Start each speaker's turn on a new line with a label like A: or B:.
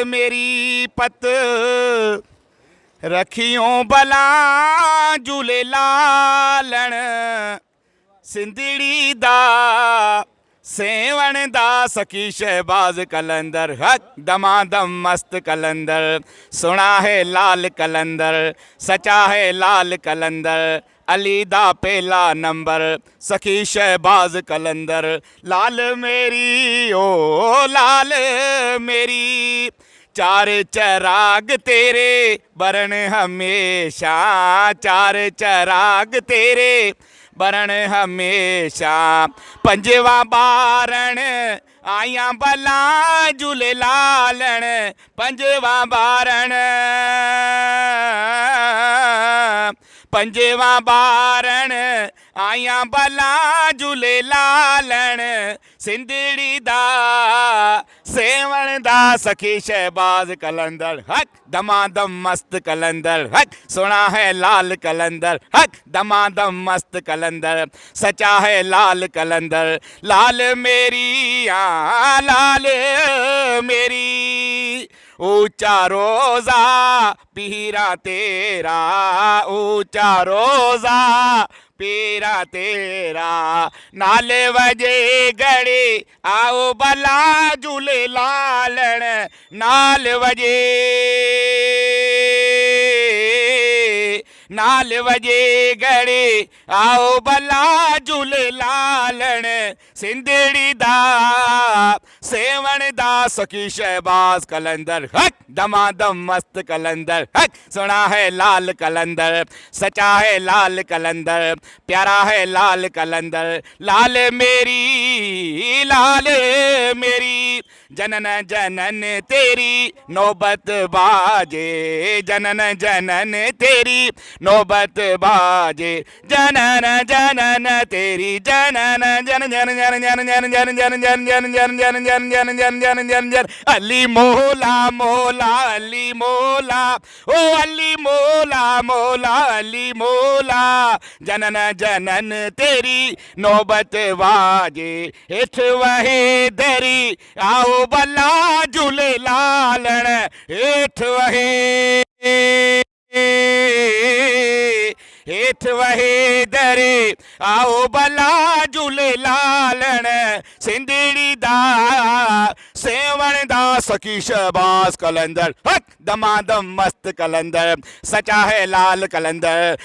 A: मेरी पत रखियों भला झूले लालण सिंधड़ी दा सेवण दा सखी शहबाज कलंदर हक दमादम मस्त कलंदर सुना है लाल कलंदर सचा है लाल कलंदर अली दा पहला नंबर सखी शहबाज कलंदर लाल मेरी ओ लाल मेरी चार चराग तेरे बरन हमेशा चार चराग तेरे बरन हमेशा पंजवा बारण आया भला झूले लालण पंजवा बारण पंजवा बारण आया भला झूले लालण सिंधड़ी दा सेवण दा सखी शहबाज कलंदर हक दमादम मस्त कलंदर हक सुना है लाल कलंदर हक दमादम मस्त कलंदर सचा है लाल कलंदर लाल मेरी लाल मेरी ऊंचा रोजा पीरा तेरा ऊंचा रोजा पीरा तेरा नाल वजे गड़े आओ भला झूले लालण नाल वजे नाल वजे गड़े आओ भला झूले लालण सिंधड़ी दा सेवण दा सखी शहबाज कलंदर हक दमादम मस्त कलंदर हक सुना है लाल कलंदर सचा है लाल कलंदर प्यारा है लाल कलंदर लाल मेरी जनन जनन तेरी नौबत बाजे जनन जनन तेरी नौबत बाजे जनन जनन तेरी जनन जन जन जन जन जन जन जन जन जन जन जन जन जन जन जन जन जन अली मोला मोला अली मोला ओ अली मोला मोला अली मोला जनन जनन तेरी नौबत बाजे हेठ वहे दरी आओ भला झूले लालण हेठ वहे हेठ वहे दरे आओ भला झूले लालण सिंधड़ी दा सेवण दा सखी शहबाज कलंदर हक दमादम मस्त कलंदर सचा है लाल कलंदर